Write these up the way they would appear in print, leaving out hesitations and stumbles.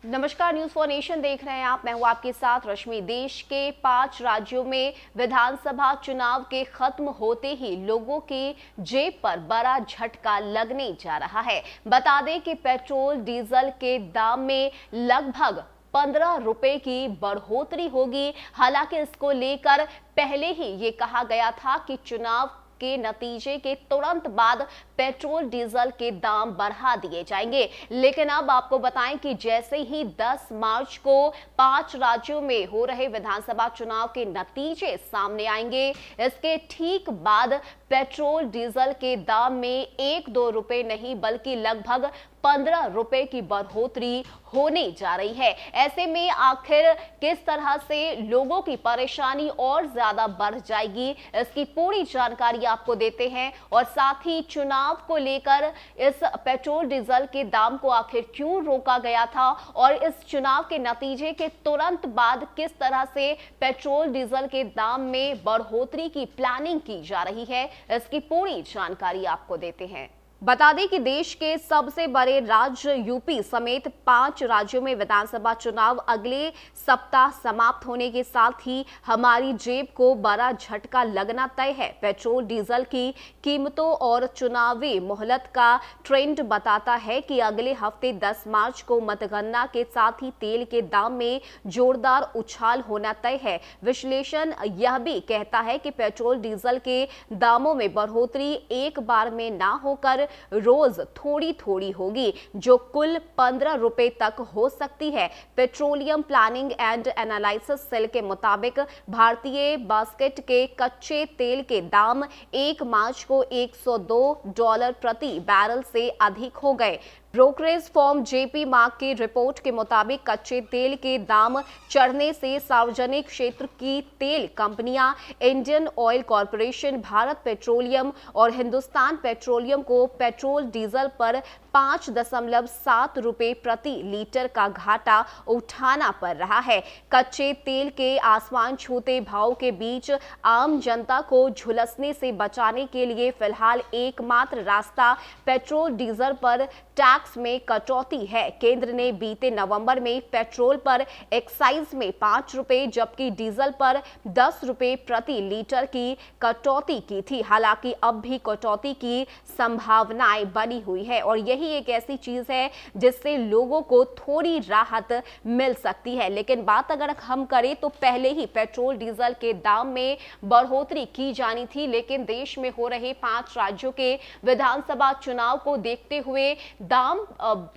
नमस्कार, news for nation देख रहे हैं आप। मैं हूं आपके साथ रश्मि। देश के 5 राज्यों में विधानसभा चुनाव के खत्म होते ही लोगों की जेब पर बड़ा झटका लगने जा रहा है। बता दें कि पेट्रोल डीजल के दाम में लगभग 15 रुपए की बढ़ोतरी होगी। हालांकि इसको लेकर पहले ही ये कहा गया था कि चुनाव के नतीजे के तुरंत बाद पेट्रोल डीजल के दाम बढ़ा दिए जाएंगे। लेकिन अब आपको बताएं कि जैसे ही 10 मार्च को 5 राज्यों में हो रहे विधानसभा चुनाव के नतीजे सामने आएंगे, इसके ठीक बाद पेट्रोल डीजल के दाम में 1-2 रुपए नहीं बल्कि लगभग 15 रुपए की बढ़ोतरी होने जा रही है। ऐसे में आखिर किस तरह से लोगों की परेशानी और ज्यादा बढ़ जाएगी, इसकी पूरी जानकारी आपको देते हैं। और साथ ही चुनाव को लेकर इस पेट्रोल डीजल के दाम को आखिर क्यों रोका गया था और इस चुनाव के नतीजे के तुरंत बाद किस तरह से पेट्रोल डीजल के दाम में बढ़ोतरी की प्लानिंग की जा रही है, इसकी पूरी जानकारी आपको देते हैं। बता दें कि देश के सबसे बड़े राज्य यूपी समेत 5 राज्यों में विधानसभा चुनाव अगले सप्ताह समाप्त होने के साथ ही हमारी जेब को बड़ा झटका लगना तय है। पेट्रोल डीजल की कीमतों और चुनावी मोहलत का ट्रेंड बताता है कि अगले हफ्ते 10 मार्च को मतगणना के साथ ही तेल के दाम में जोरदार उछाल होना तय है। विश्लेषण यह भी कहता है कि पेट्रोल डीजल के दामों में बढ़ोतरी एक बार में ना होकर रोज थोड़ी थोड़ी होगी, जो कुल 15 रुपए तक हो सकती है। Petroleum planning and analysis cell के मुताबिक भारतीय बास्केट के कच्चे तेल के दाम 1 मार्च को $102 प्रति बैरल से अधिक हो गए। ब्रोकरेज फर्म जेपी मार्क की रिपोर्ट के मुताबिक कच्चे तेल के दाम चढ़ने से सार्वजनिक क्षेत्र की तेल कंपनियां Indian oil corporation, Bharat petroleum और हिंदुस्तान पेट्रोलियम को पेट्रोल डीजल पर 5.7 रुपए प्रति लीटर का घाटा उठाना पड़ रहा है। कच्चे तेल के आसमान छूते भाव के बीच आम जनता को झुलसने से बचाने के लिए फिलहाल एकमात्र रास्ता पेट्रोल डीजल पर टैक्स में कटौती है। केंद्र ने बीते नवंबर में पेट्रोल पर एक्साइज में 5 रुपए जबकि डीजल पर 10 रुपए प्रति लीटर की कटौती की थी। हालांकि अब भी कटौती की संभावनाएं बनी हुई है और यही एक ऐसी चीज है जिससे लोगों को थोड़ी राहत मिल सकती है। लेकिन बात अगर हम करें तो पहले ही पेट्रोल डीजल के दाम में बढ़ोतरी की जानी थी, लेकिन देश में हो रहे 5 राज्यों के विधानसभा चुनाव को देखते हुए दाम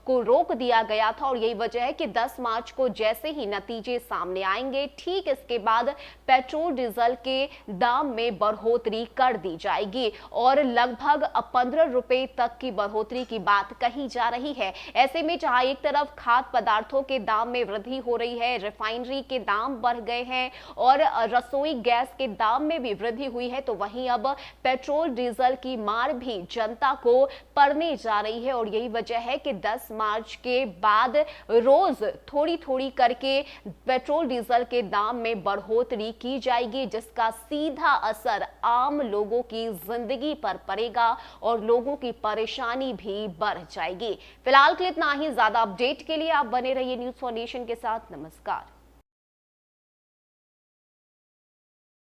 को रोक दिया गया था। और यही वजह है कि 10 मार्च को जैसे ही नतीजे सामने आएंगे, ठीक इसके बाद पेट्रोल डीजल के दाम में बढ़ोतरी कर दी जाएगी और लगभग 15 रुपए तक की बढ़ोतरी की बात कही जा रही है। ऐसे में जहां एक तरफ खाद्य पदार्थों के दाम में वृद्धि हो रही है, रिफाइनरी के दाम बढ़ गए हैं और रसोई गैस के दाम में भी वृद्धि हुई है, तो वहीं अब पेट्रोल डीजल की मार भी जनता को पड़ने जा रही है। और यही वजह है कि 10 मार्च के बाद रोज थोड़ी थोड़ी करके पेट्रोल डीजल के दाम में बढ़ोतरी की जाएगी, जिसका सीधा असर आम लोगों की जिंदगी पर पड़ेगा और लोगों की परेशानी भी बढ़ जाएगी। फिलहाल के लिए इतना ही। ज्यादा अपडेट के लिए आप बने रहिए न्यूज फॉर नेशन के साथ। नमस्कार।